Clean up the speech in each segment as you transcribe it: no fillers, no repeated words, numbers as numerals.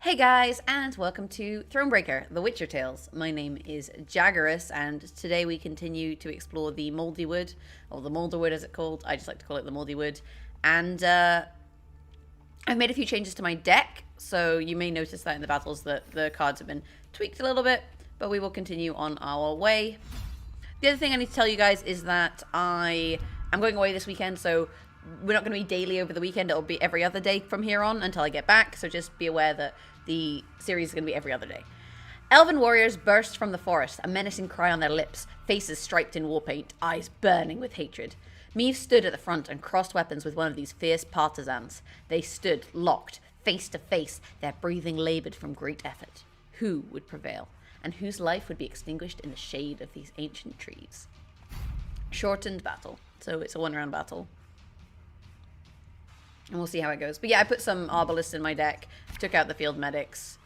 Hey guys, and welcome to Thronebreaker, The Witcher Tales. My name is Jaggerous, and today we continue to explore the Moulderwood, or the Moulderwood as it's called. I just like to call it the Moulderwood. And I've made a few changes to my deck, so you may notice that in the battles that the cards have been tweaked a little bit, but we will continue on our way. The other thing I need to tell you guys is that I'm going away this weekend, so we're not going to be daily over the weekend. It'll be every other day from here on until I get back, so just be aware that the series is going to be every other day. Elven warriors burst from the forest, a menacing cry on their lips, faces striped in war paint, eyes burning with hatred. Meve stood at the front and crossed weapons with one of these fierce partisans. They stood, locked, face to face, their breathing laboured from great effort. Who would prevail, and whose life would be extinguished in the shade of these ancient trees? Shortened battle, so it's a one-round battle. And we'll see how it goes. But yeah, I put some Arbalists in my deck. Took out the field medics.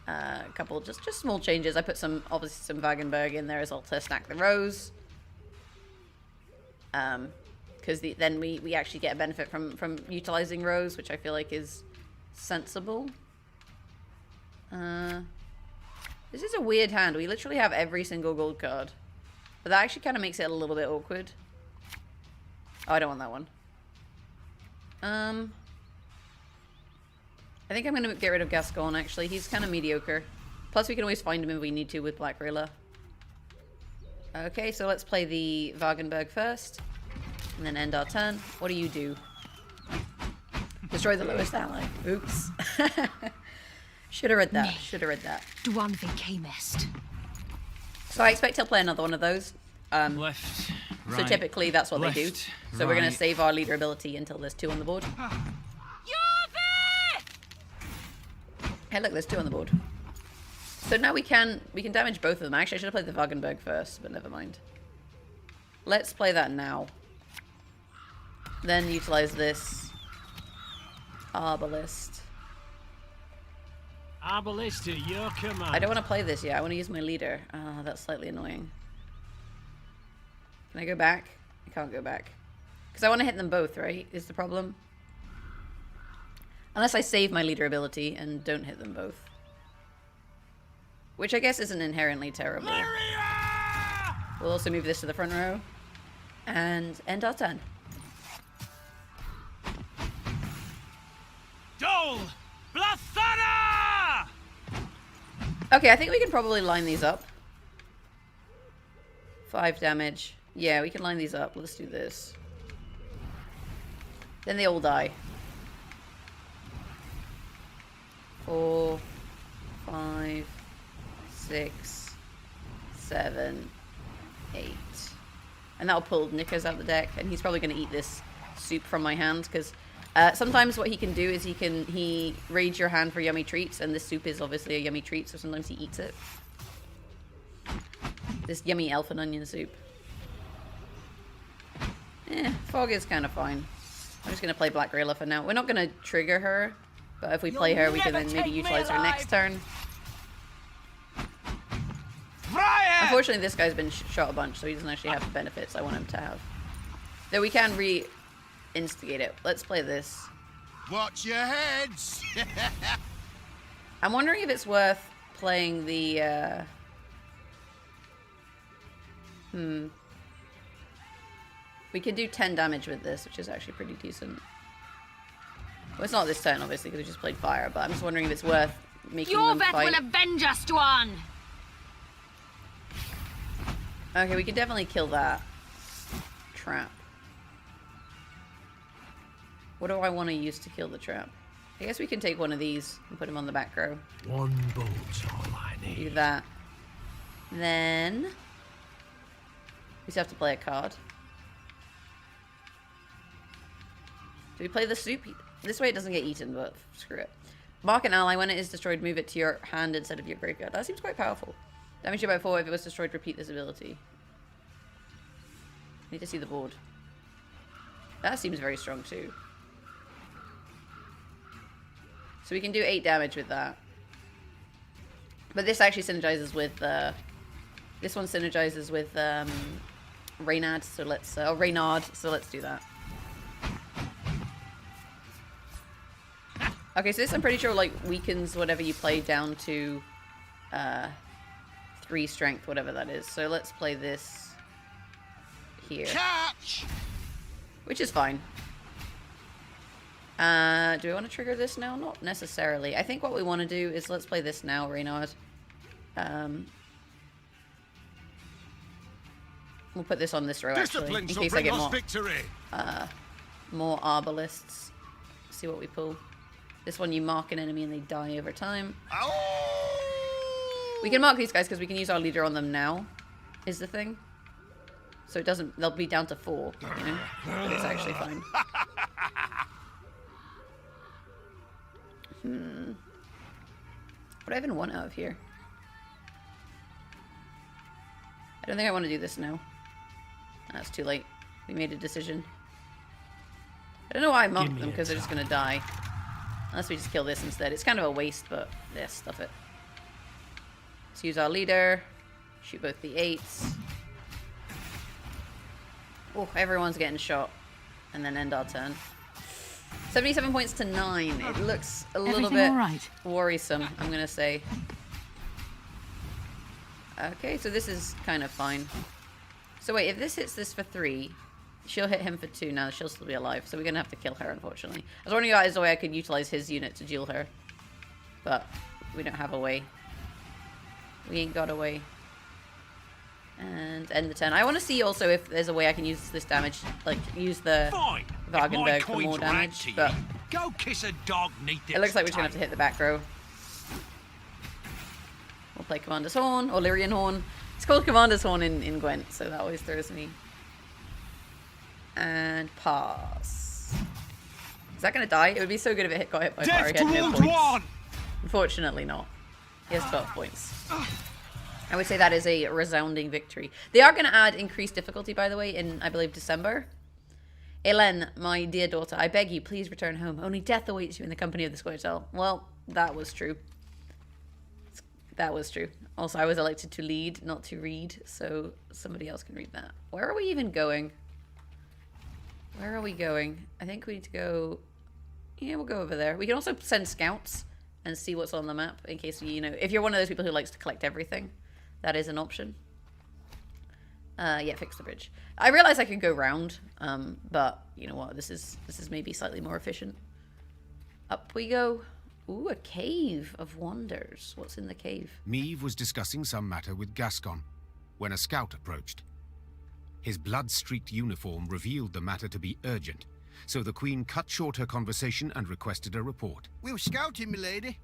A couple just small changes. I put obviously some Wagenberg in there as well to stack the rows. Because then we actually get a benefit from utilizing rows, which I feel like is sensible. This is a weird hand. We literally have every single gold card. But that actually kind of makes it a little bit awkward. Oh, I don't want that one. I think I'm going to get rid of Gascon, actually. He's kind of mediocre. Plus, we can always find him if we need to with Black Rayla. Okay, so let's play the Wagenberg first. And then end our turn. What do you do? Destroy the lowest ally. Oops. Should have read that. Should have read that. Dwan Vicamest. So I expect he'll play another one of those. Left, right, so typically that's what left, they do. So we're going to save our leader ability until there's 2 on the board. Hey, look, there's 2 on the board. So now we can damage both of them. Actually, I should have played the Wagenberg first, but never mind. Let's play that now. Then utilize this Arbalist. Arbalist at your command. I don't want to play this yet. I want to use my leader. Ah, that's slightly annoying. Can I go back? I can't go back. Because I want to hit them both, right? Is the problem. Unless I save my leader ability and don't hit them both. Which I guess isn't inherently terrible. Maria! We'll also move this to the front row. And end our turn. Dole! Blathana! Okay, I think we can probably line these up. 5 damage. Yeah, we can line these up. Let's do this. Then they all die. 4, 5, 6, 7, 8. And that'll pull Knickers out the deck, and he's probably going to eat this soup from my hand, because sometimes what he can do is he raids your hand for yummy treats, and this soup is obviously a yummy treat, so sometimes he eats it. This yummy elf and onion soup. Fog is kind of fine. I'm just going to play Black Rayla for now. We're not going to trigger her, but if we play her, we can then maybe utilize her next turn. Unfortunately, this guy's been shot a bunch, so he doesn't actually have the benefits I want him to have. Though we can re-instigate it. Let's play this. Watch your heads! I'm wondering if it's worth playing the... We can do 10 damage with this, which is actually pretty decent. Well, it's not this turn, obviously, because we just played fire, but I'm just wondering if it's worth making them Your fight. vet will avenge us, Dwan! Okay, we can definitely kill that trap. What do I want to use to kill the trap? I guess we can take one of these and put him on the back row. One bolt's all I need. Do that. Then... we just have to play a card. Do we play the soup? This way it doesn't get eaten, but screw it. Mark an ally. When it is destroyed, move it to your hand instead of your graveyard. That seems quite powerful. Damage you by 4. If it was destroyed, repeat this ability. Need to see the board. That seems very strong too. So we can do 8 damage with that. But this actually synergizes with... this one synergizes with Reynard, so let's... Reynard, so let's do that. Okay, so this I'm pretty sure like weakens whatever you play down to 3 strength, whatever that is. So let's play this here. Catch! Which is fine. Do we want to trigger this now? Not necessarily. I think what we want to do is let's play this now, Reynard. We'll put this on this row, actually, in case I get more arbalists. See what we pull. This one, you mark an enemy and they die over time. Oh! We can mark these guys because we can use our leader on them now, is the thing. So it doesn't, they'll be down to 4, you know? But it's actually fine. What do I even want out of here? I don't think I want to do this now. That's too late. We made a decision. I don't know why I marked them, because they're just going to die. Unless we just kill this instead. It's kind of a waste, but yeah, stuff it. Let's use our leader. Shoot both the 8s. Oh, everyone's getting shot. And then end our turn. 77 points to 9. It looks a little bit worrisome, I'm going to say. Okay, so this is kind of fine. So wait, if this hits this for 3, she'll hit him for 2. Now she'll still be alive, so we're going to have to kill her, unfortunately. I was wondering if there's a way I could utilize his unit to duel her. But we don't have a way. We ain't got a way. And end the turn. I want to see also if there's a way I can use this damage, like use the Wagenberg for more damage. But go kiss a dog. It looks like we're just gonna have to hit the back row. We'll play Commander's Horn or Lyrian Horn. It's called Commander's Horn in Gwent, so that always throws me. And pass. Is that gonna die? It would be so good if it got hit by fire. He had no points. Unfortunately not. He has 12 points. I would say that is a resounding victory. They are going to add increased difficulty, by the way, in, I believe, December. Eldain, my dear daughter, I beg you, please return home. Only death awaits you in the company of the Squirtle. Well, that was true. That was true. Also, I was elected to lead, not to read, so somebody else can read that. Where are we even going? Where are we going? I think we need to go... Yeah, we'll go over there. We can also send scouts and see what's on the map, in case, you know, if you're one of those people who likes to collect everything. That is an option. Yeah, fix the bridge. I realize I could go round, but you know what? This is maybe slightly more efficient. Up we go. Ooh, a cave of wonders. What's in the cave? Meve was discussing some matter with Gascon when a scout approached. His blood-streaked uniform revealed the matter to be urgent, so the Queen cut short her conversation and requested a report. We were scouting, milady,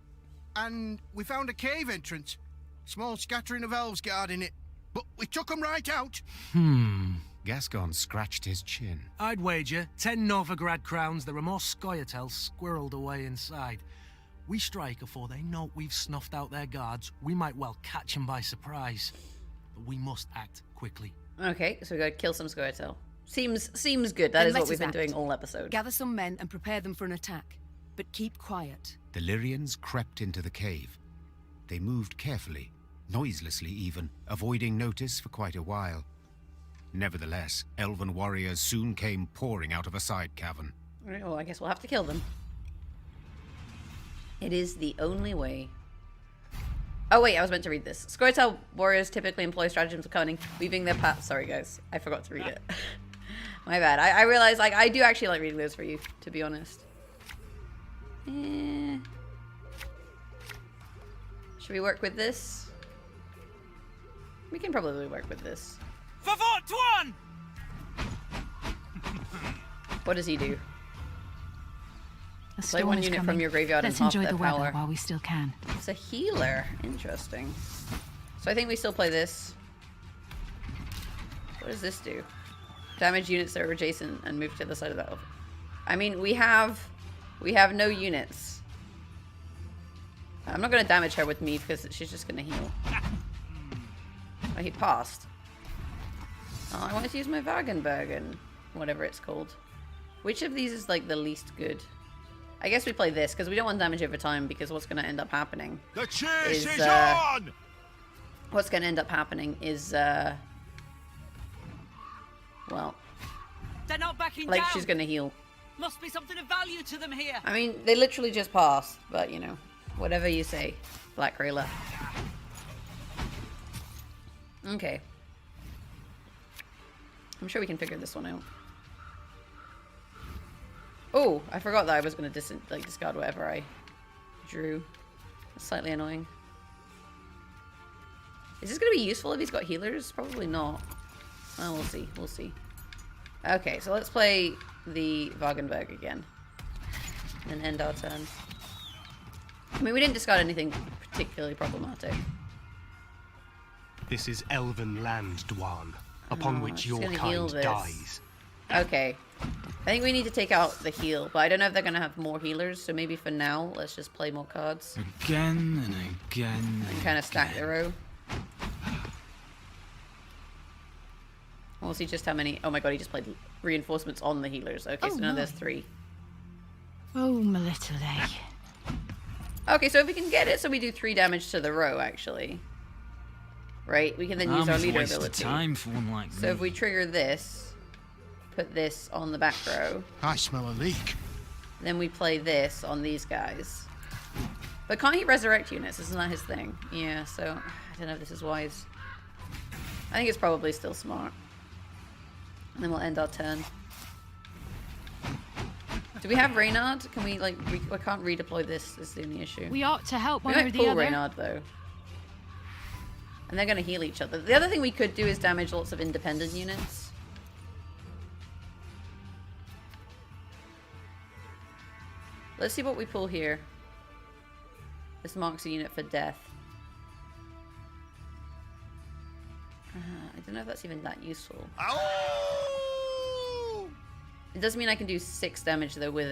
and we found a cave entrance. Small scattering of elves guarding it, but we took them right out. Gascon scratched his chin. I'd wager 10 Novigrad crowns there are more Scoia'taels squirreled away inside. We strike afore they know we've snuffed out their guards. We might well catch them by surprise. But we must act quickly. Okay, so we gotta kill some Scoia'tael. Seems good. That is what we've been doing all episode. Gather some men and prepare them for an attack. But keep quiet. The Lyrians crept into the cave. They moved carefully, noiselessly even, avoiding notice for quite a while. Nevertheless, elven warriors soon came pouring out of a side cavern. Well, I guess we'll have to kill them. It is the only way. Oh wait, I was meant to read this. Scoia'tael warriors typically employ stratagems of cunning, weaving their paths. Sorry guys, I forgot to read it. My bad. I realized, like, I do actually like reading those for you, to be honest. Should we work with this? We can probably work with this. What does he do? Play one unit from your graveyard and half their power. While we still can. It's a healer. Interesting. So I think we still play this. What does this do? Damage units that are adjacent and move to the side of the battlefield. I mean, we have no units. I'm not going to damage her with me because she's just going to heal. Oh, he passed. Oh, I wanted to use my Wagenbergen, whatever it's called. Which of these is like the least good? I guess we play this because we don't want damage over time, because what's going to end up happening The chase is on! What's going to end up happening is, well, They're not backing like down. she's going to heal. Must be something of value to them here. I mean, they literally just passed, but you know, whatever you say, Black Rayla. Okay. I'm sure we can figure this one out. Oh, I forgot that I was going to discard whatever I drew. That's slightly annoying. Is this going to be useful if he's got healers? Probably not. Well, we'll see. We'll see. Okay, so let's play the Wagenberg again. And end our turn. I mean, we didn't discard anything particularly problematic. This is elven land, Dwan, upon which your gonna heal kind this. dies. Okay. I think we need to take out the heal, but I don't know if they're going to have more healers, so maybe for now, let's just play more cards. Again and again. And kind of stack the row. We'll see just how many... Oh my god, he just played reinforcements on the healers. Okay, so now there's 3. Oh, my little egg. Okay, so if we can get it, so we do 3 damage to the row, actually. Right? We can then use our leader waste of ability. time for one like So me. if we trigger this, put this on the back row, I smell a leak. then we play this on these guys. But can't he resurrect units? Isn't that his thing? Yeah, so I don't know if this is wise. I think it's probably still smart. And then we'll end our turn. Do we have Reynard? Can we, like, we can't redeploy this, is the only issue. We ought to help We one or might the pull other. Reynard, though. And they're going to heal each other. The other thing we could do is damage lots of independent units. Let's see what we pull here. This marks a unit for death. I don't know if that's even that useful. Ow! It does mean I can do 6 damage, though, with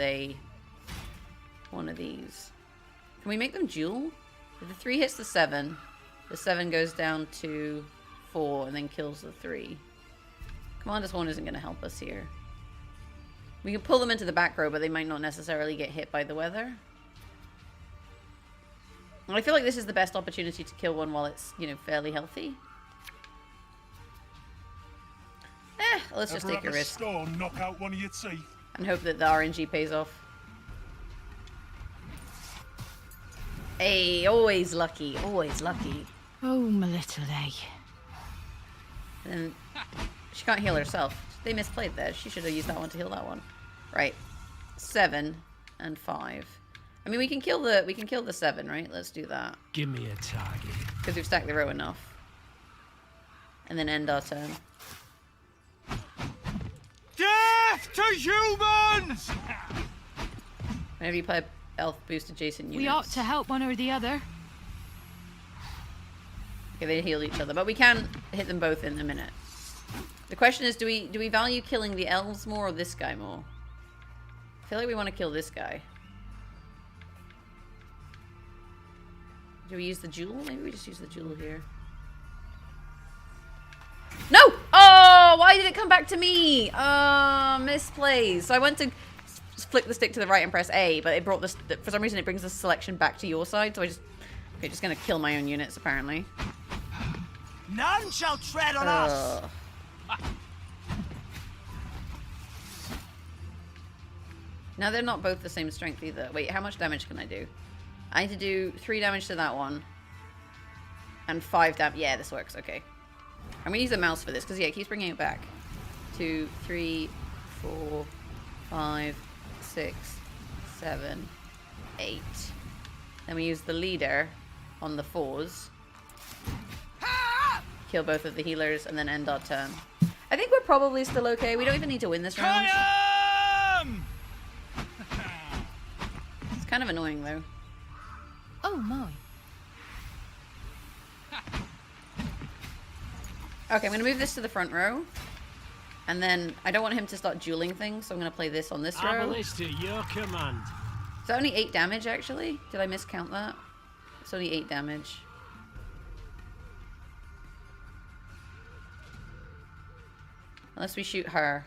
one of these. Can we make them dual? If the 3 hits the 7, the 7 goes down to 4 and then kills the 3. Commander's Horn isn't going to help us here. We can pull them into the back row, but they might not necessarily get hit by the weather. And I feel like this is the best opportunity to kill one while it's, you know, fairly healthy. Let's just take a risk. Stone knock out one of your teeth. And hope that the RNG pays off. Hey, always lucky, always lucky. Oh, my little egg. And she can't heal herself. They misplayed there. She should have used that one to heal that one. Right. 7 and 5. I mean, we can kill the 7, right? Let's do that. Give me a target. Because we've stacked the row enough. And then end our turn. Death to humans! Whenever you play elf boost adjacent units. We ought to help one or the other. Okay, they heal each other, but we can hit them both in a minute. The question is, do we value killing the elves more or this guy more? I feel like we want to kill this guy. Do we use the jewel? Maybe we just use the jewel here. No! Oh, why did it come back to me? Misplays. So I went to flick the stick to the right and press A, but it brought this, for some reason it brings the selection back to your side, so just gonna kill my own units apparently. None shall tread on us. Now they're not both the same strength either. Wait, how much damage can I do? I need to do 3 damage to that one. And 5 damage. Yeah, this works. Okay. I'm gonna use the mouse for this because yeah, it keeps bringing it back. 2, 3, 4, 5, 6, 7, 8. Then we use the leader on the 4s. Kill both of the healers and then end our turn. I think we're probably still okay. We don't even need to win this round. It's kind of annoying though. Oh, my. Okay, I'm going to move this to the front row. And then I don't want him to start dueling things, so I'm going to play this on this row. Avalanche to your command. Is that only 8 damage, actually? Did I miscount that? It's only 8 damage. Unless we shoot her.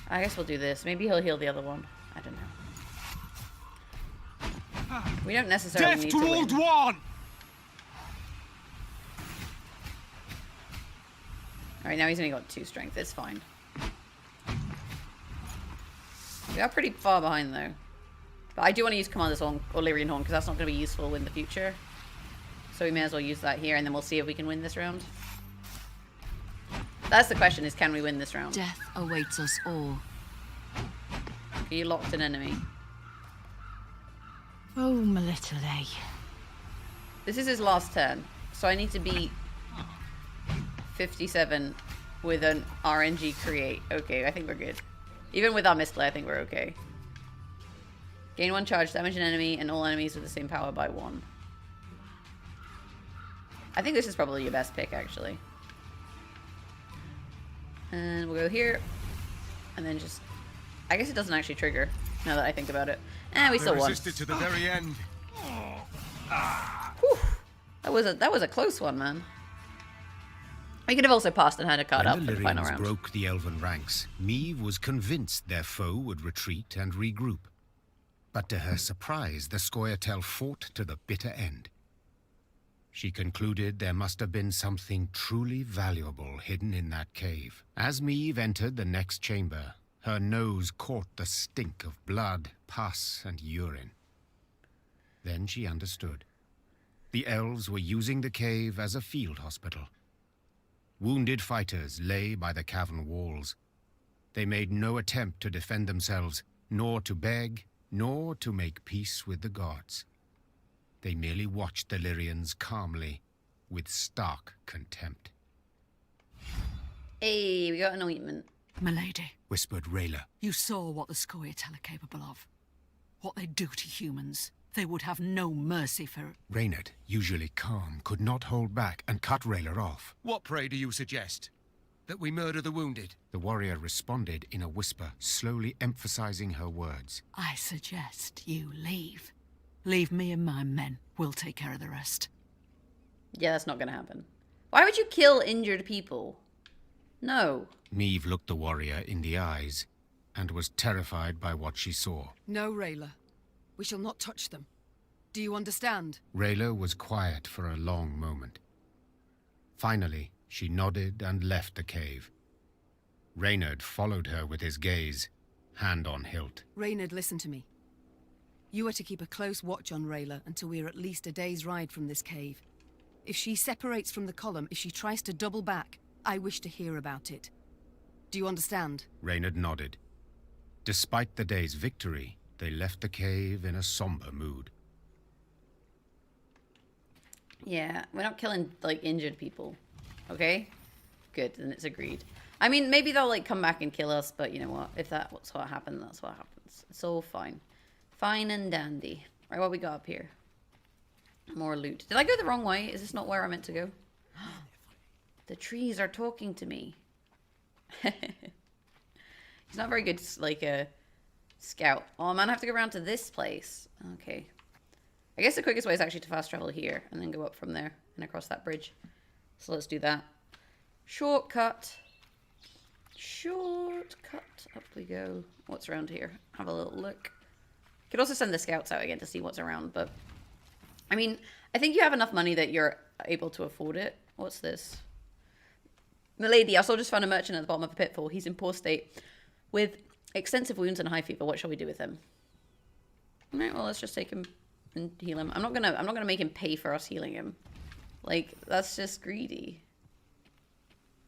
I guess we'll do this. Maybe he'll heal the other one. I don't know. We don't necessarily need to win. Death to Old One! Alright, Alright, now he's only got 2 strength. It's fine. We are pretty far behind, though. But I do want to use Commander's Horn, or Lyrian Horn, because that's not going to be useful in the future. So we may as well use that here, and then we'll see if we can win this round. That's the question, is can we win this round? Death awaits us all. Are you locked an enemy? Oh, my little A. This is his last turn, so I need to beat 57 with an RNG create. Okay, I think we're good. Even with our misplay, I think we're okay. Gain 1 charge, damage an enemy, and all enemies with the same power by 1. I think this is probably your best pick, actually. And we'll go here. And then just... I guess it doesn't actually trigger, now that I think about it. We still won. Resisted to the very end. Whew. That was a close one, man. We could have also passed and had a card up When for the the final Lyrians round. broke the elven ranks, Meve was convinced their foe would retreat and regroup. But to her surprise, the Scoia'tael fought to the bitter end. She concluded there must have been something truly valuable hidden in that cave. As Meve entered the next chamber, her nose caught the stink of blood, pus, and urine. Then she understood. The elves were using the cave as a field hospital. Wounded fighters lay by the cavern walls. They made no attempt to defend themselves, nor to beg, nor to make peace with the gods. They merely watched the Lyrians calmly, with stark contempt. Hey, we got an ointment. Milady, Whispered Rayla. you saw what the Scoia'tael are capable of. What they do to humans. They would have no mercy for... Reynard, usually calm, could not hold back and cut Rayla off. What, pray, do you suggest? That we murder the wounded? The warrior responded in a whisper, slowly emphasizing her words. I suggest you leave. Leave me and my men. We'll take care of the rest. Yeah, that's not going to happen. Why would you kill injured people? No. Meve looked the warrior in the eyes and was terrified by what she saw. No, Rayla. We shall not touch them. Do you understand? Rayla was quiet for a long moment. Finally, she nodded and left the cave. Reynard followed her with his gaze, hand on hilt. Reynard, listen to me. You are to keep a close watch on Rayla until we are at least a day's ride from this cave. If she separates from the column, if she tries to double back, I wish to hear about it. Do you understand? Reynard nodded. Despite the day's victory, they left the cave in a somber mood. Yeah, we're not killing, like, injured people. Okay? Good, then it's agreed. I mean, maybe they'll, like, come back and kill us, but you know what? If that's what happened, that's what happens. It's all fine. Fine and dandy. Right, what we got up here? More loot. Did I go the wrong way? Is this not where I meant to go? The trees are talking to me. He's not very good, like, a scout. Oh, man, I have to go around to this place. Okay. I guess the quickest way is actually to fast travel here and then go up from there and across that bridge. So let's do that. Shortcut. Shortcut. Up we go. What's around here? Have a little look. Could also send the scouts out again to see what's around, but... I mean, I think you have enough money that you're able to afford it. What's this? Milady, I also just found a merchant at the bottom of a pitfall. He's in poor state with extensive wounds and high fever. What shall we do with him? All right, well, let's just take him and heal him. I'm not gonna make him pay for us healing him. Like, that's just greedy.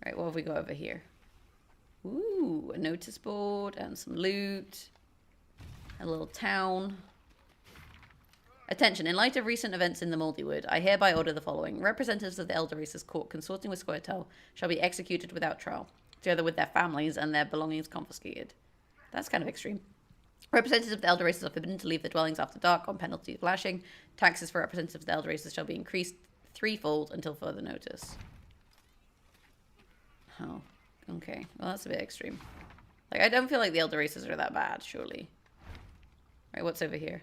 All right, what have we got over here? Ooh, a notice board and some loot. A little town. Attention, in light of recent events in the Moulderwood, I hereby order the following. Representatives of the Elder Race's court consorting with Scoia'tael shall be executed without trial, together with their families and their belongings confiscated. That's kind of extreme. Representatives of the Elder Races are forbidden to leave their dwellings after dark on penalty of lashing. Taxes for representatives of the Elder Races shall be increased threefold until further notice. Oh, okay. Well, that's a bit extreme. Like, I don't feel like the Elder Races are that bad, surely. Right, what's over here?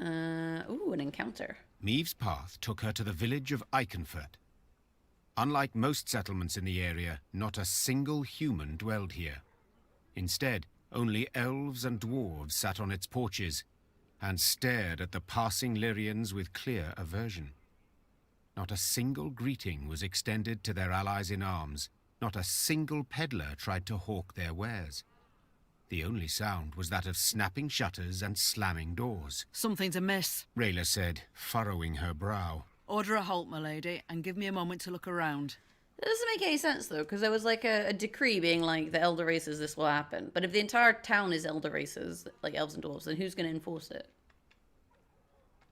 Ooh, an encounter. Meve's path took her to the village of Eichenfurt. Unlike most settlements in the area, not a single human dwelled here. Instead, only elves and dwarves sat on its porches and stared at the passing Lyrians with clear aversion. Not a single greeting was extended to their allies in arms. Not a single peddler tried to hawk their wares. The only sound was that of snapping shutters and slamming doors. Something's amiss. Rayla said, furrowing her brow. Order a halt, my lady, and give me a moment to look around. It doesn't make any sense, though, because there was like a decree being like, the elder races, this will happen. But if the entire town is elder races, like elves and dwarves, then who's going to enforce it?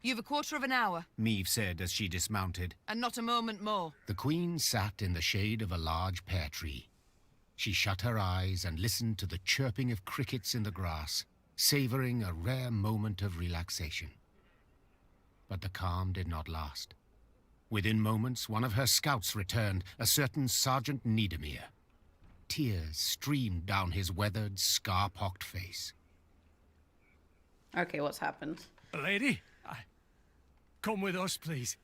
You've a quarter of an hour. Meve said as she dismounted. And not a moment more. The Queen sat in the shade of a large pear tree. She shut her eyes and listened to the chirping of crickets in the grass, savouring a rare moment of relaxation. But the calm did not last. Within moments, one of her scouts returned, a certain Sergeant Niedermere. Tears streamed down his weathered, scar-pocked face. Okay, what's happened? Lady, come with us, please.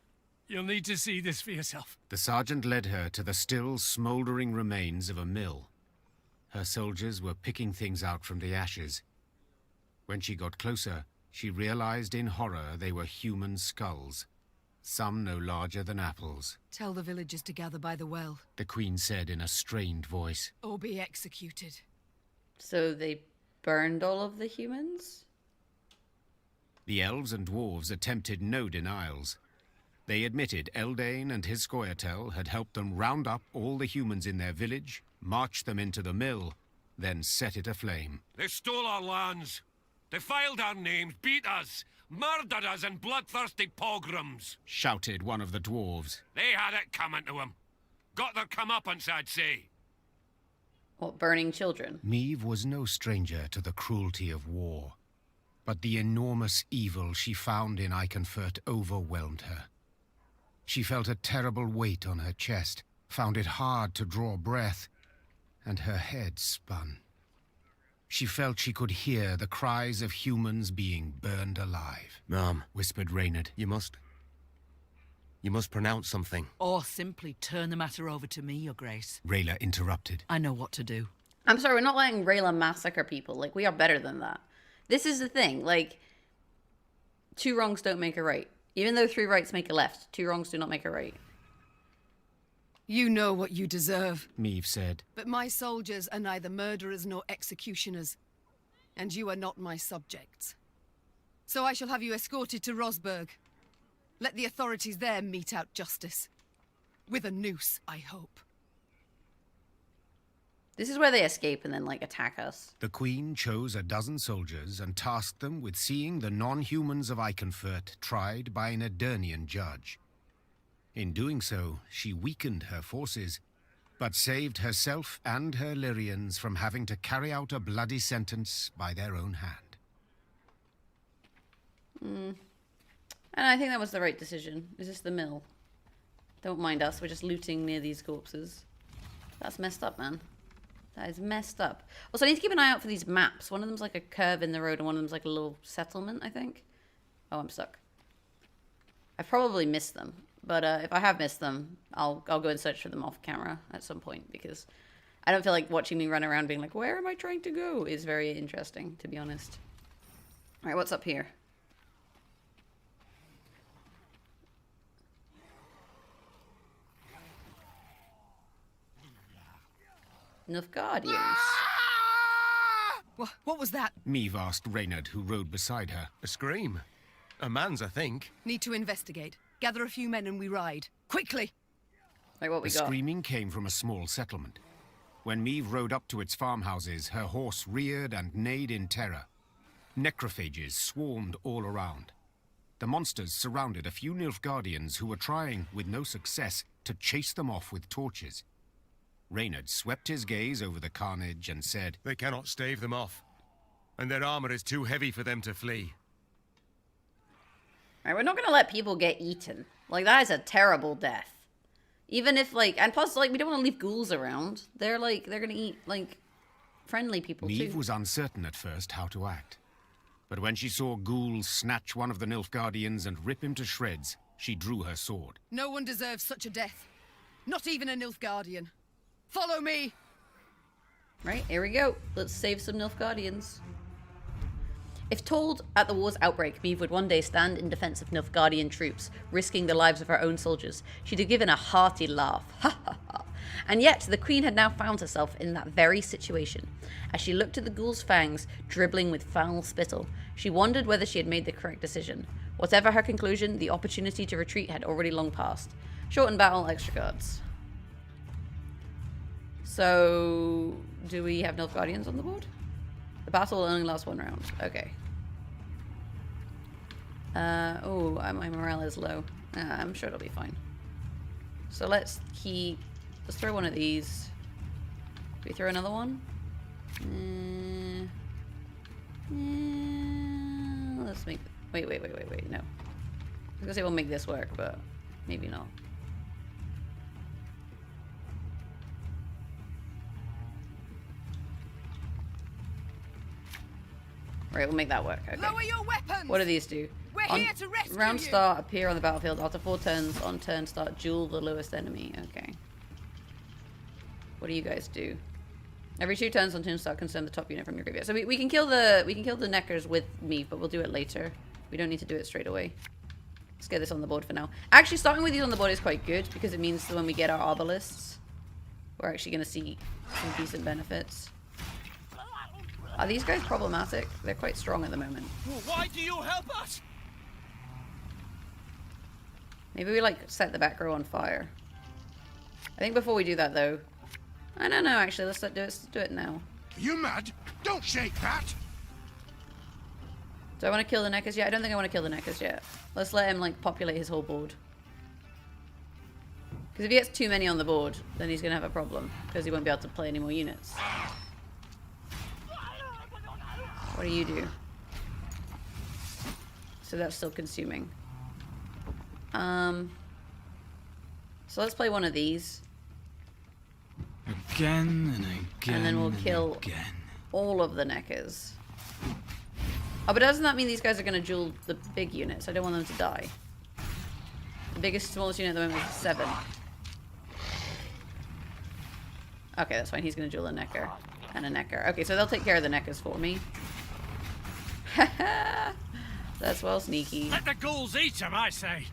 You'll need to see this for yourself. The sergeant led her to the still smouldering remains of a mill. Her soldiers were picking things out from the ashes. When she got closer, she realized in horror they were human skulls, some no larger than apples. Tell the villagers to gather by the well. The Queen said in a strained voice. Or be executed. So they burned all of the humans? The elves and dwarves attempted no denials. They admitted Eldain and his Scoia'tael had helped them round up all the humans in their village, march them into the mill, then set it aflame. They stole our lands, defiled our names, beat us, murdered us in bloodthirsty pogroms, shouted one of the dwarves. They had it coming to them. Got their comeuppance, I'd say. What, burning children? Meve was no stranger to the cruelty of war, but the enormous evil she found in Iconfurt overwhelmed her. She felt a terrible weight on her chest, found it hard to draw breath, and her head spun. She felt she could hear the cries of humans being burned alive. Ma'am, whispered Reynard. You must pronounce something. Or simply turn the matter over to me, Your Grace. Rayla interrupted. I know what to do. I'm sorry, we're not letting Rayla massacre people. Like, we are better than that. This is the thing, like, 2 wrongs don't make a right. Even though 3 rights make a left, 2 wrongs do not make a right. You know what you deserve, Meve said. But my soldiers are neither murderers nor executioners, and you are not my subjects. So I shall have you escorted to Rosberg. Let the authorities there mete out justice. With a noose, I hope. This is where they escape and then, like, attack us. The Queen chose a dozen soldiers and tasked them with seeing the non-humans of Iconfurt tried by an Edirnian judge. In doing so, she weakened her forces, but saved herself and her Lyrians from having to carry out a bloody sentence by their own hand. And I think that was the right decision. Is this the mill? Don't mind us, we're just looting near these corpses. That's messed up, man. That is messed up. Also, I need to keep an eye out for these maps. One of them's like a curve in the road and one of them's like a little settlement, I think. Oh, I'm stuck. I've probably missed them. But if I have missed them, I'll go and search for them off camera at some point. Because I don't feel like watching me run around being like, where am I trying to go? Is very interesting, to be honest. Alright, what's up here? Nilfgaardians. What was that? Meve asked Reynard, who rode beside her. A scream. A man's, I think. Need to investigate. Gather a few men and we ride. Quickly! Like what we got? The screaming came from a small settlement. When Meve rode up to its farmhouses, her horse reared and neighed in terror. Necrophages swarmed all around. The monsters surrounded a few Nilfgaardians who were trying, with no success, to chase them off with torches. Reynard swept his gaze over the carnage and said, They cannot stave them off, and their armor is too heavy for them to flee. Alright, we're not gonna let people get eaten. Like, that is a terrible death. Even if, like, and plus, like, we don't want to leave ghouls around. They're gonna eat, like, friendly people, Meve too. was uncertain at first how to act. But when she saw ghouls snatch one of the Nilfgaardians and rip him to shreds, she drew her sword. No one deserves such a death. Not even a Nilfgaardian. Follow me! Right, here we go. Let's save some Nilfgaardians. If told at the war's outbreak Meve would one day stand in defense of Nilfgaardian troops, risking the lives of her own soldiers, she'd have given a hearty laugh. Ha ha ha. And yet, the Queen had now found herself in that very situation. As she looked at the ghoul's fangs, dribbling with foul spittle, she wondered whether she had made the correct decision. Whatever her conclusion, the opportunity to retreat had already long passed. Shortened battle, extra cards. So, do we have Nilfgaardians on the board? The battle will only last 1 round. Okay. Oh, my morale is low. I'm sure it'll be fine. So let's throw one of these. Do we throw another one? Let's make... Wait, no. I was gonna say we'll make this work, but maybe not. Right, we'll make that work. Okay. Lower your weapons! What do these do? We're here to rescue round you! start, appear on the battlefield. After 4 turns, on turn start, duel the lowest enemy. Okay. What do you guys do? Every 2 turns on turn start, consume the top unit from your graveyard. So we can kill the Neckers with Meve, but we'll do it later. We don't need to do it straight away. Let's get this on the board for now. Actually, starting with these on the board is quite good because it means that when we get our Arbalists, we're actually going to see some decent benefits. Are these guys problematic? They're quite strong at the moment. Why do you help us? Maybe we, like, set the back row on fire. I think before we do that, though... I don't know, actually. Let's do it now. Are you mad? Don't shake that! Do I want to kill the Neckers yet? I don't think I want to kill the Neckers yet. Let's let him, like, populate his whole board. Because if he gets too many on the board, then he's going to have a problem. Because he won't be able to play any more units. What do you do? So that's still consuming. So let's play one of these. Again and again. And then we'll kill all of the Neckers. Oh, but doesn't that mean these guys are going to duel the big units? I don't want them to die. The smallest unit at the moment is 7. Okay, that's fine. He's going to duel a Necker and a Necker. Okay, so they'll take care of the Neckers for me. That's well sneaky. Let the ghouls eat them, I say.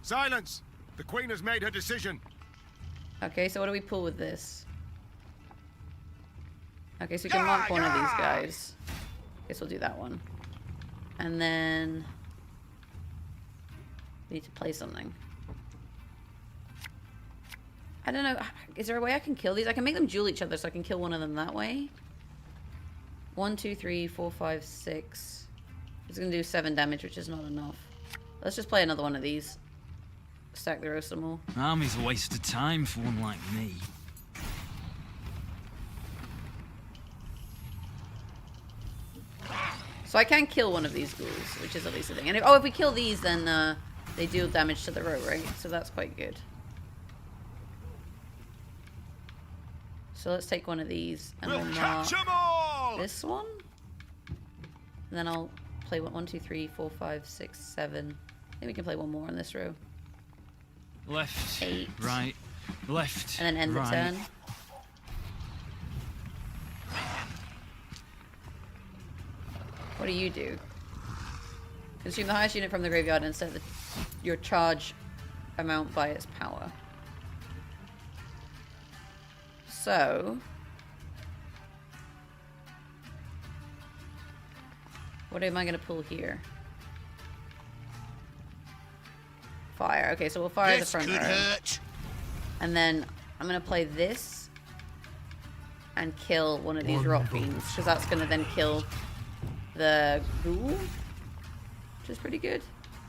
Silence! The Queen has made her decision. Okay, so what do we pull with this? Okay, so we can mark one of these guys. Guess we'll do that one. And then... we need to play something. I don't know. Is there a way I can kill these? I can make them duel each other so I can kill one of them that way. 1, 2, 3, 4, 5, 6. It's going to do 7 damage, which is not enough. Let's just play another one of these. Stack the row some more. Army's a waste of time for one like me. So I can kill one of these ghouls, which is at least a thing. And if we kill these, then they deal damage to the row, right? So that's quite good. So let's take one of these and we'll mark this one. And then I'll play 1, 2, 3, 4, 5, 6, 7. I think we can play one more on this row. Left, 8. right, left, and then end right. the turn. What do you do? Consume the highest unit from the graveyard and set your charge amount by its power. So... what am I going to pull here? Fire. Okay, so we'll fire the front row. And then I'm going to play this and kill one of these rock fiends, because that's going to then kill the ghoul, which is pretty good.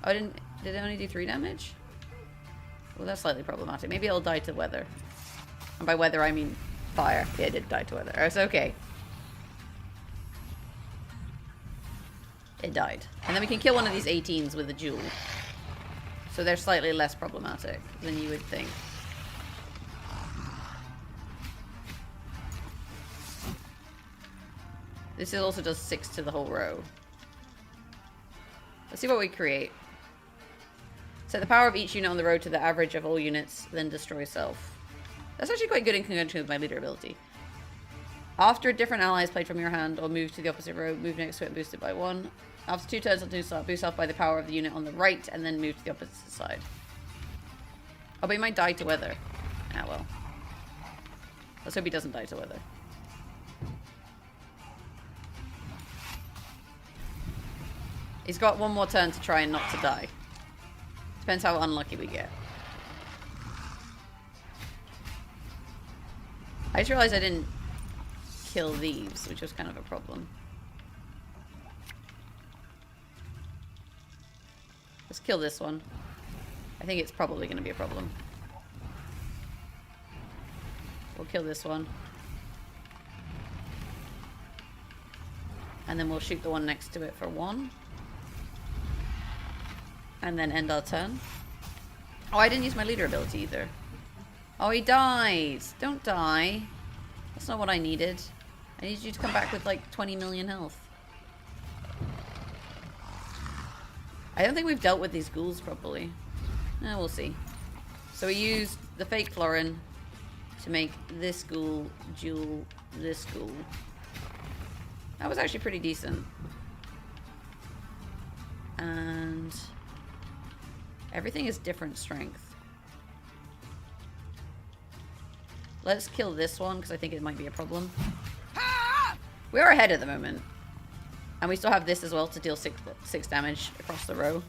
Oh, did it only do 3 damage? Well, that's slightly problematic. Maybe it'll die to weather. And by weather, I mean fire. Yeah, it did die to weather. It's okay. It died. And then we can kill one of these 18s with a jewel. So they're slightly less problematic than you would think. This also does 6 to the whole row. Let's see what we create. Set the power of each unit on the row to the average of all units, then destroy self. That's actually quite good in conjunction with my leader ability. After a different ally is played from your hand or moved to the opposite row, move next to it and boost it by 1. After 2 turns on 2 start, boost off by the power of the unit on the right and then move to the opposite side. Oh, but he might die to weather. Ah, well. Let's hope he doesn't die to weather. He's got one more turn to try and not to die. Depends how unlucky we get. I just realized I didn't kill these, which was kind of a problem. Let's kill this one. I think it's probably going to be a problem. We'll kill this one. And then we'll shoot the one next to it for 1. And then end our turn. Oh, I didn't use my leader ability either. Oh, he dies. Don't die. That's not what I needed. I need you to come back with like 20 million health. I don't think we've dealt with these ghouls properly. We'll see. So we used the fake Florin to make this ghoul duel this ghoul. That was actually pretty decent. And everything is different strength. Let's kill this one because I think it might be a problem. We are ahead at the moment. And we still have this as well to deal 6 damage across the row.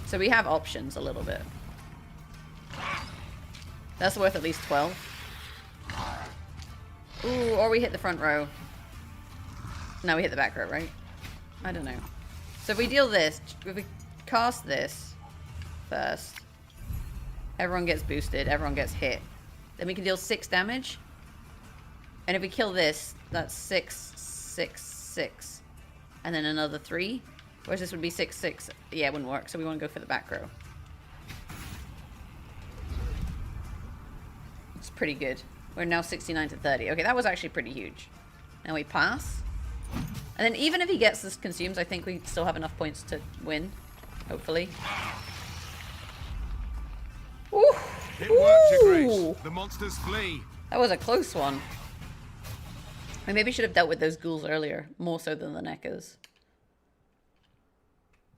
So we have options a little bit. That's worth at least 12. Ooh, or we hit the front row. No, we hit the back row, right? I don't know. So if we deal this, if we cast this first, everyone gets boosted, everyone gets hit. Then we can deal 6 damage. And if we kill this, that's 6, 6, 6. And then another 3. Whereas this would be 6, 6. Yeah, it wouldn't work, so we want to go for the back row. It's pretty good. We're now 69 to 30. Okay, that was actually pretty huge. Now we pass. And then even if he gets this consumed, I think we still have enough points to win. Hopefully. Ooh. It worked, Jaggerous. The monsters flee. That was a close one. We maybe should have dealt with those ghouls earlier, more so than the Neckers.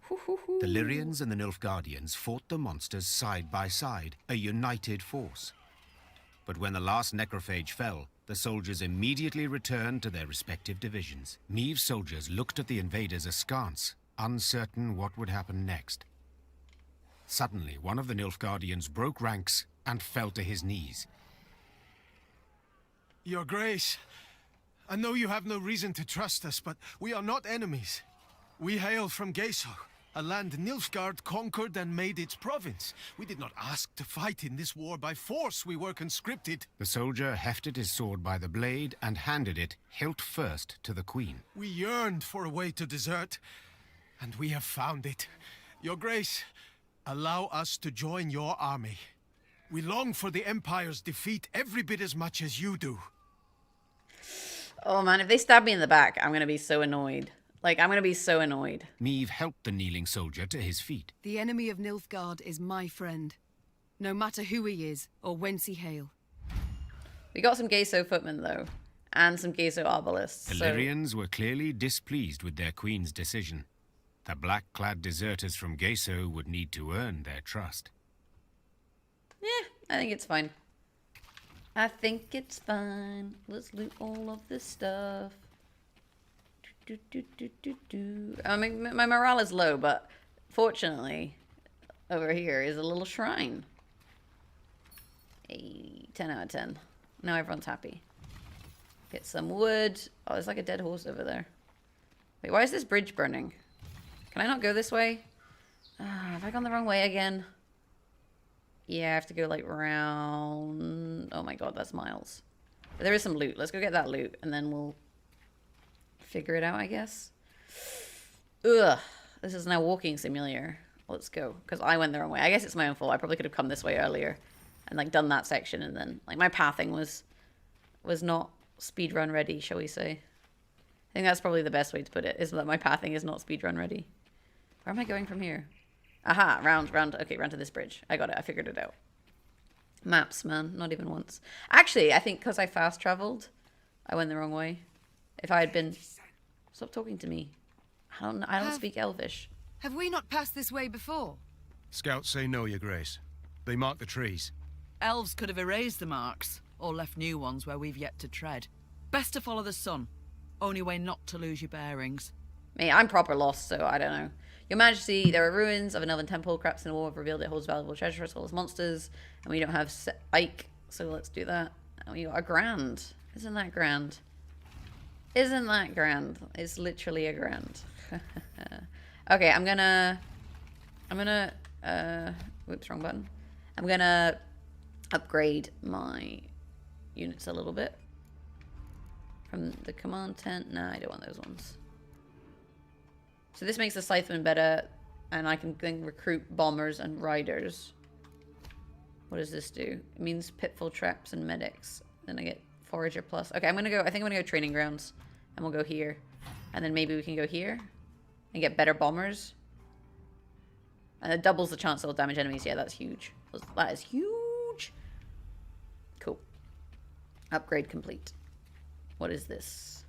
The Lyrians and the Nilfgaardians fought the monsters side by side, a united force. But when the last necrophage fell, the soldiers immediately returned to their respective divisions. Meve's soldiers looked at the invaders askance, uncertain what would happen next. Suddenly, one of the Nilfgaardians broke ranks and fell to his knees. Your Grace, I know you have no reason to trust us, but we are not enemies. We hail from Geso, a land Nilfgaard conquered and made its province. We did not ask to fight in this war by force. We were conscripted. The soldier hefted his sword by the blade and handed it, hilt first, to the Queen. We yearned for a way to desert, and we have found it. Your Grace, allow us to join your army. We long for the Empire's defeat every bit as much as you do. Oh man, if they stab me in the back, I'm going to be so annoyed. Like, I'm going to be so annoyed. Meve helped the kneeling soldier to his feet. The enemy of Nilfgaard is my friend, no matter who he is or whence he hail. We got some Geso footmen, though, and some Geso arbalists. The Lyrians were clearly displeased with their queen's decision. The black-clad deserters from Geso would need to earn their trust. Yeah, I think it's fine. I think it's fine. Let's loot all of this stuff. I mean, my morale is low, but fortunately, over here is a little shrine. A 10 out of 10. Now everyone's happy. Get some wood. Oh, there's like a dead horse over there. Wait, why is this bridge burning? Can I not go this way? Have I gone the wrong way again? Yeah, I have to go like round. Oh my god, that's miles. But there is some loot. Let's go get that loot, and then we'll figure it out, I guess. Ugh. This is now walking simulator. Let's go. Because I went the wrong way. I guess it's my own fault. I probably could have come this way earlier and like done that section, and then like my pathing was not speedrun ready, shall we say. I think that's probably the best way to put it, is that my pathing is not speedrun ready. Where am I going from here? Aha, round. Okay, round to this bridge. I got it. I figured it out. Maps, man. Not even once. Actually, I think because I fast traveled, I went the wrong way. If I had been... Stop talking to me. I don't speak Elvish. Have we not passed this way before? Scouts say no, Your Grace. They mark the trees. Elves could have erased the marks, or left new ones where we've yet to tread. Best to follow the sun. Only way not to lose your bearings. Me, I'm proper lost, so I don't know. Your Majesty, there are ruins of an elven temple. Cracks in the wall have revealed it holds valuable treasure as well as monsters. And we don't have Ike, so let's do that. And we got a grand. Isn't that grand? Isn't that grand? It's literally a grand. Okay, I'm gonna... Whoops, wrong button. I'm gonna upgrade my units a little bit. From the command tent. No, I don't want those ones. So this makes the Scytheman better, and I can then recruit bombers and riders. What does this do? It means pitfall traps and medics. Then I get forager plus. Okay, I think I'm gonna go training grounds, and we'll go here, and then maybe we can go here and get better bombers. And it doubles the chance it'll damage enemies. Yeah, that's huge. That is huge. Cool. Upgrade complete. What is this?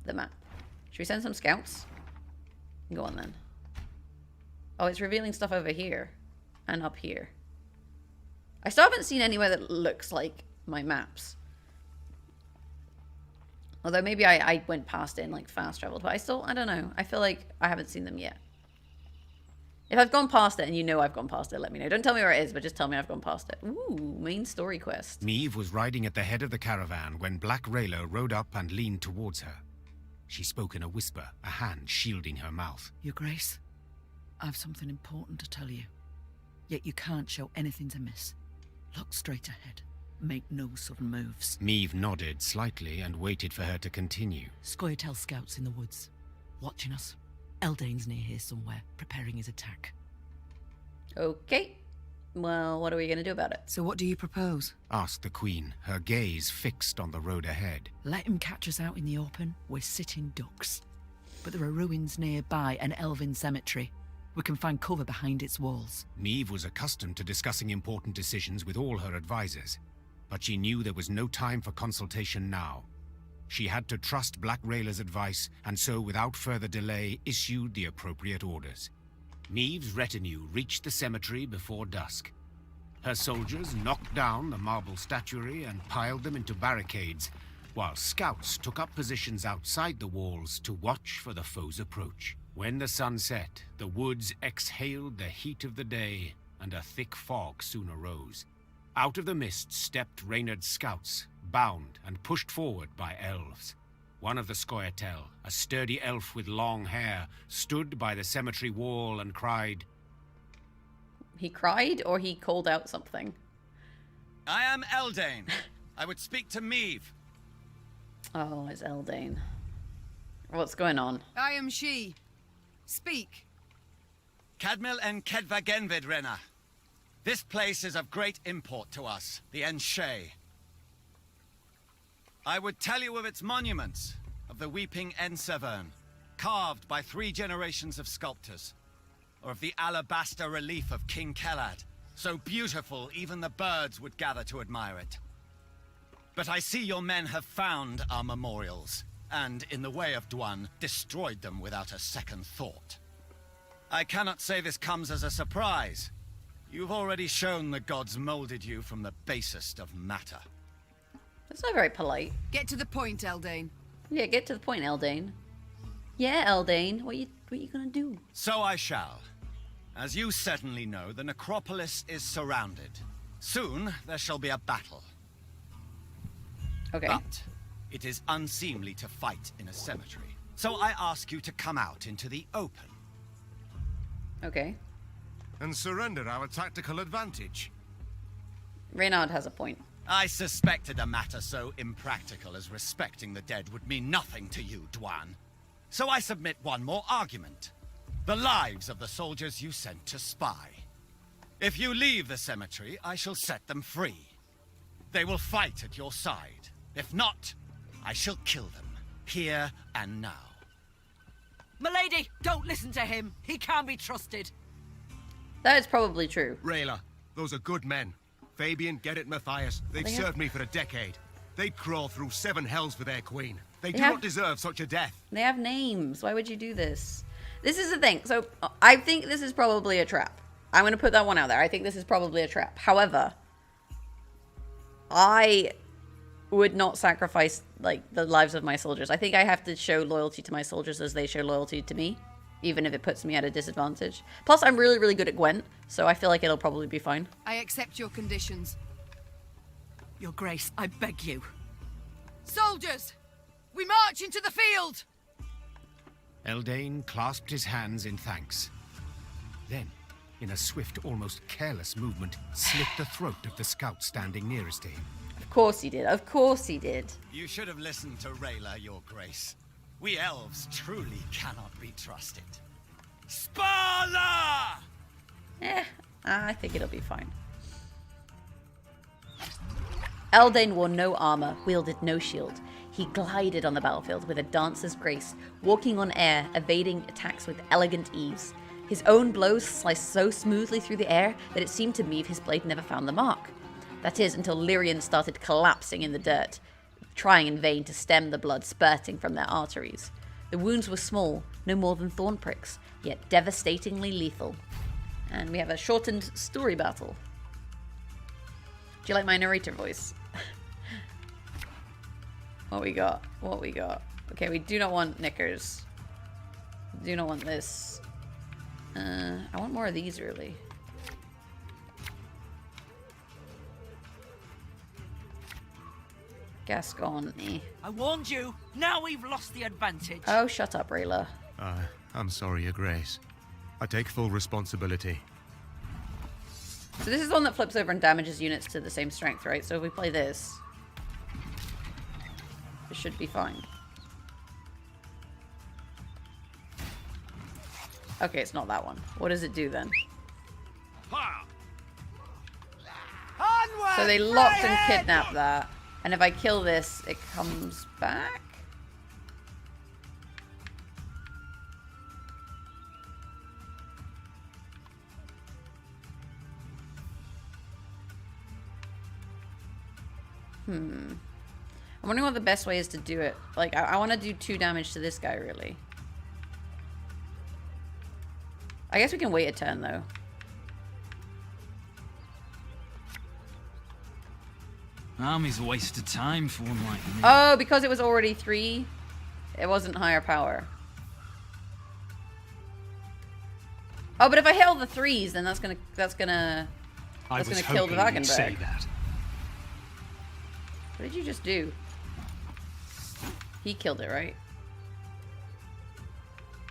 The map. Should we send some scouts? Go on then. Oh, it's revealing stuff over here. And up here. I still haven't seen anywhere that looks like my maps. Although maybe I went past it and like fast traveled. But I don't know. I feel like I haven't seen them yet. If I've gone past it and you know I've gone past it, let me know. Don't tell me where it is, but just tell me I've gone past it. Ooh, main story quest. Meve was riding at the head of the caravan when Black Rayla rode up and leaned towards her. She spoke in a whisper, a hand shielding her mouth. Your Grace, I've something important to tell you. Yet you can't show anything to miss. Look straight ahead. Make no sudden moves. Meve nodded slightly and waited for her to continue. Scoia'tael scouts in the woods, watching us. Eldain's near here somewhere, preparing his attack. Okay. Well, what are we going to do about it? So what do you propose? Asked the Queen, her gaze fixed on the road ahead. Let him catch us out in the open. We're sitting ducks. But there are ruins nearby, an elven cemetery. We can find cover behind its walls. Meve was accustomed to discussing important decisions with all her advisors, but she knew there was no time for consultation now. She had to trust Black Rayla's advice, and so without further delay issued the appropriate orders. Meve's retinue reached the cemetery before dusk. Her soldiers knocked down the marble statuary and piled them into barricades, while scouts took up positions outside the walls to watch for the foe's approach. When the sun set, the woods exhaled the heat of the day, and a thick fog soon arose. Out of the mist stepped Reynard's scouts, bound and pushed forward by elves. One of the Scoia'tael, a sturdy elf with long hair, stood by the cemetery wall and cried. He cried or he called out something? I am Eldain. I would speak to Meve. Oh, it's Eldain. What's going on? I am she. Speak. Cadmil and Kedva Genvid Renna. This place is of great import to us, the Enshe. I would tell you of its monuments, of the weeping Ensevern, carved by 3 generations of sculptors, or of the alabaster relief of King Kellad, so beautiful even the birds would gather to admire it. But I see your men have found our memorials, and in the way of Dwan, destroyed them without a second thought. I cannot say this comes as a surprise. You've already shown the gods molded you from the basest of matter. That's not very polite. Get to the point, Eldain. Yeah, get to the point, Eldain. Yeah, Eldain. What you gonna do? So I shall. As you certainly know, the necropolis is surrounded. Soon there shall be a battle. Okay. But it is unseemly to fight in a cemetery. So I ask you to come out into the open. Okay. And surrender our tactical advantage. Reynard has a point. I suspected a matter so impractical as respecting the dead would mean nothing to you, Dwan. So I submit one more argument. The lives of the soldiers you sent to spy. If you leave the cemetery, I shall set them free. They will fight at your side. If not, I shall kill them, here and now. Milady, don't listen to him. He can't be trusted. That is probably true. Rayla, those are good men. Fabian, Gerrit, Matthias, they've served me for a decade. They'd crawl through 7 hells for their queen. They do have- not deserve such a death. They have names. Why would you do this? This is the thing. So I think this is probably a trap. I'm going to put that one out there. I think this is probably a trap. However, I would not sacrifice like the lives of my soldiers. I think I have to show loyalty to my soldiers as they show loyalty to me, even if it puts me at a disadvantage. Plus, I'm really, really good at Gwent, so I feel like it'll probably be fine. I accept your conditions. Your Grace, I beg you. Soldiers! We march into the field! Eldain clasped his hands in thanks. Then, in a swift, almost careless movement, slit the throat of the scout standing nearest to him. Of course he did. Of course he did. You should have listened to Rayla, Your Grace. We elves truly cannot be trusted. Spala! I think it'll be fine. Eldain wore no armor, wielded no shield. He glided on the battlefield with a dancer's grace, walking on air, evading attacks with elegant ease. His own blows sliced so smoothly through the air that it seemed to Meve his blade never found the mark. That is, until Lyrian started collapsing in the dirt, trying in vain to stem the blood spurting from their arteries. The wounds were small, no more than thorn pricks, yet devastatingly lethal. And we have a shortened story battle. Do you like my narrator voice? What we got? What we got? Okay, we do not want knickers. Do not want this. I want more of these, really. Gascon. I warned you. Now we've lost the advantage. Oh, shut up, Rayla. I'm sorry, Your Grace. I take full responsibility. So this is the one that flips over and damages units to the same strength, right? So if we play this, it should be fine. Okay, it's not that one. What does it do then? So they locked and kidnapped that. And if I kill this, it comes back? I'm wondering what the best way is to do it. Like, I want to do 2 damage to this guy, really. I guess we can wait a turn, though. Army's a waste of time for one like me. Oh, because it was already 3, it wasn't higher power. Oh, but if I hit all the 3s, then that's gonna kill the Wagenberg. What did you just do? He killed it, right?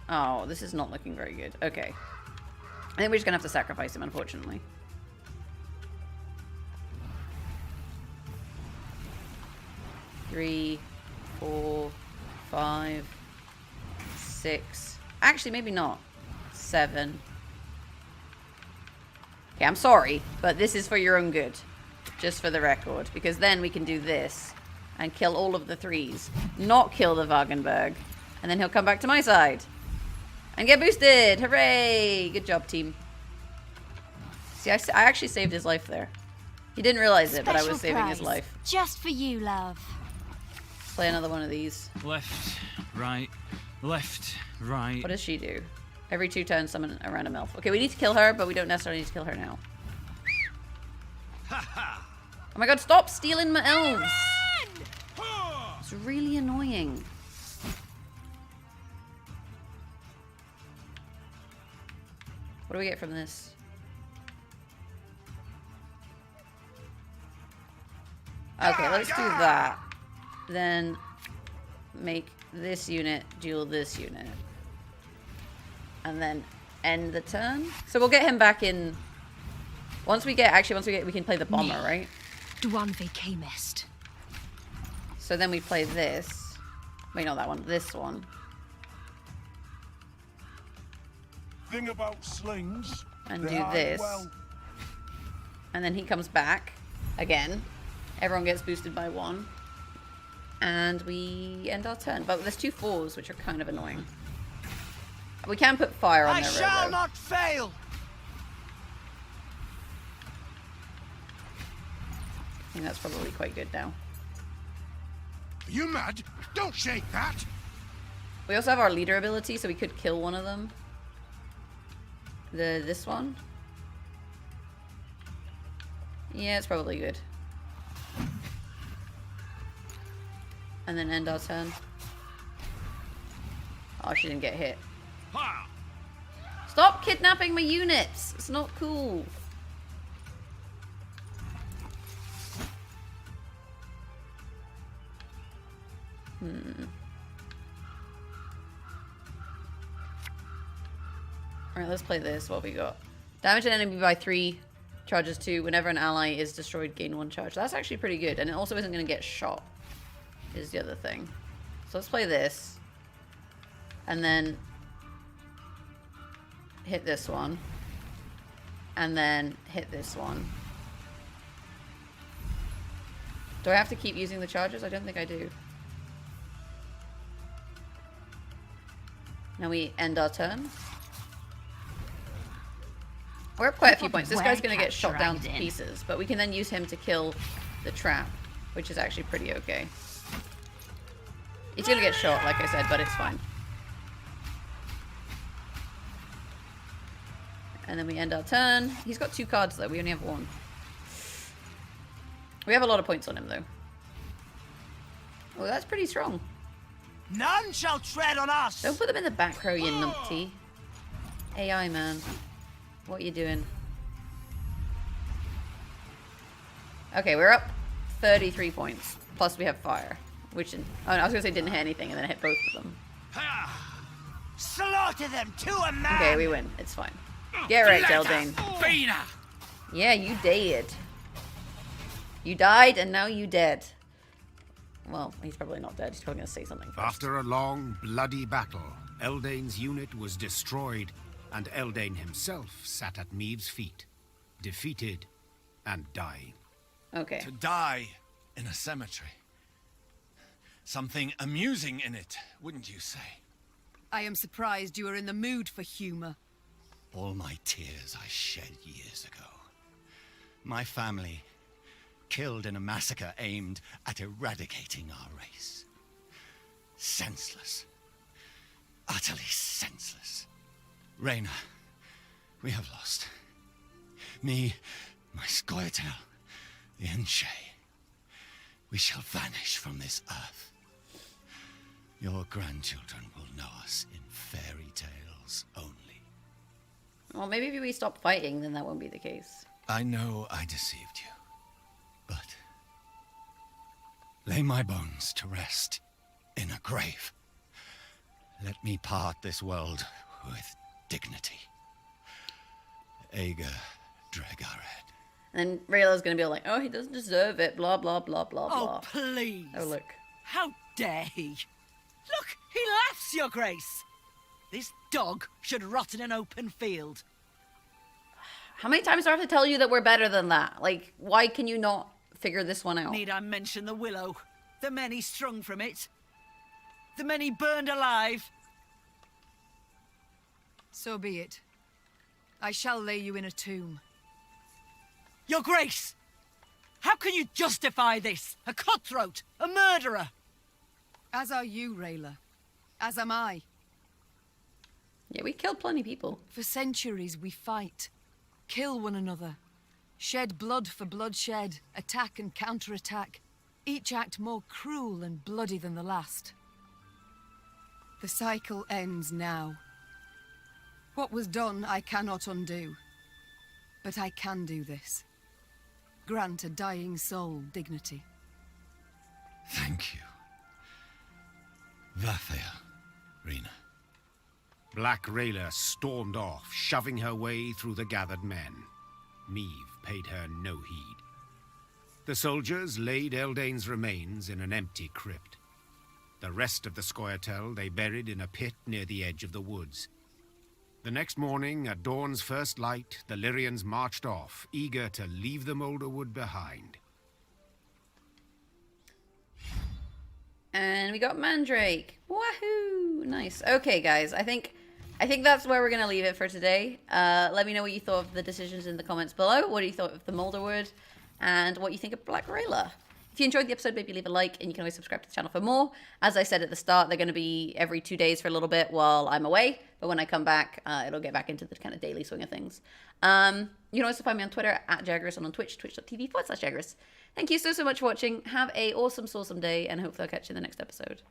Oh, this is not looking very good. Okay. I think we're just gonna have to sacrifice him, unfortunately. Three, 4, 5, 6. Actually, maybe not. 7. Okay, I'm sorry, but this is for your own good. Just for the record. Because then we can do this and kill all of the 3s. Not kill the Wagenberg. And then he'll come back to my side. And get boosted! Hooray! Good job, team. See, I actually saved his life there. He didn't realize it, but I was saving his life. Just for you, love. Play another one of these. Left, right, left, right. What does she do? Every 2 turns, summon a random elf. Okay, we need to kill her, but we don't necessarily need to kill her now. Oh my god, stop stealing my elves! It's really annoying. What do we get from this? Okay, let's do that. Then make this unit duel this unit. And then end the turn. So we'll get him back in. Once we get, we can play the bomber, right? Duanve camest. So then we play this. Wait, not that one. This one. Thing about slings. And do this. And then he comes back again. Everyone gets boosted by 1. And we end our turn. But there's 2 4s, which are kind of annoying. We can put fire on their road. I shall not fail. I think that's probably quite good now. Are you mad? Don't shake that! We also have our leader ability, so we could kill one of them. This one? Yeah, it's probably good. And then end our turn. Oh, she didn't get hit. Stop kidnapping my units! It's not cool. Alright, let's play this. What we got? Damage an enemy by 3, charges 2. Whenever an ally is destroyed, gain 1 charge. That's actually pretty good. And it also isn't going to get shot, is the other thing. So let's play this. And then hit this one. And then hit this one. Do I have to keep using the charges? I don't think I do. Now we end our turn. We're up quite a few points. This guy's going to get shot down to pieces, but we can then use him to kill the trap, which is actually pretty okay. He's going to get shot, like I said, but it's fine. And then we end our turn. He's got 2 cards, though. We only have 1. We have a lot of points on him, though. Oh, that's pretty strong. None shall tread on us! Don't put them in the back row, you numpty. AI, man. What are you doing? Okay, we're up 33 points. Plus we have fire. Which, I was going to say didn't hit anything and then I hit both of them. Slaughter them to a man! Okay, we win. It's fine. Get right, Eldain. Yeah, you did. You died and now you dead. Well, he's probably not dead. He's probably going to say something first. After a long, bloody battle, Eldain's unit was destroyed, and Eldain himself sat at Meve's feet, defeated and dying. Okay. To die in a cemetery. Something amusing in it, wouldn't you say? I am surprised you are in the mood for humor. All my tears I shed years ago. My family killed in a massacre aimed at eradicating our race. Senseless. Utterly senseless. Reyna, we have lost. Me, my Scoia'tael, the Enshe. We shall vanish from this earth. Your grandchildren will know us in fairy tales only. Well, maybe if we stop fighting, then that won't be the case. I know I deceived you. But lay my bones to rest in a grave. Let me part this world with dignity. Ager Dragared. And then Rayla's going to be like, oh, he doesn't deserve it, blah, blah, blah, blah, blah. Oh, please. Oh, look. How dare he? Look, he laughs, Your Grace. This dog should rot in an open field. How many times do I have to tell you that we're better than that? Like, why can you not figure this one out? Need I mention the willow? The many strung from it? The many burned alive? So be it. I shall lay you in a tomb. Your Grace! How can you justify this? A cutthroat, a murderer! As are you, Rayla. As am I. Yeah, we killed plenty of people. For centuries we fight. Kill one another. Shed blood for bloodshed. Attack and counterattack. Each act more cruel and bloody than the last. The cycle ends now. What was done I cannot undo. But I can do this. Grant a dying soul dignity. Thank you. Vathea, Rena. Black Rayla stormed off, shoving her way through the gathered men. Meve paid her no heed. The soldiers laid Eldain's remains in an empty crypt. The rest of the Scoia'tael they buried in a pit near the edge of the woods. The next morning, at dawn's first light, the Lyrians marched off, eager to leave the Moulderwood behind. And we got Mandrake. Wahoo! Nice. Okay, guys. I think that's where we're going to leave it for today. Let me know what you thought of the decisions in the comments below. What do you thought of the Moulderwood? And what you think of Black Rayla? If you enjoyed the episode, maybe leave a like, and you can always subscribe to the channel for more. As I said at the start, they're going to be every 2 days for a little bit while I'm away, but when I come back, it'll get back into the kind of daily swing of things. You can also find me on Twitter at Jaggerous and on Twitch, twitch.tv/Jaggerous. Thank you so much for watching. Have a awesome day, and hopefully I'll catch you in the next episode.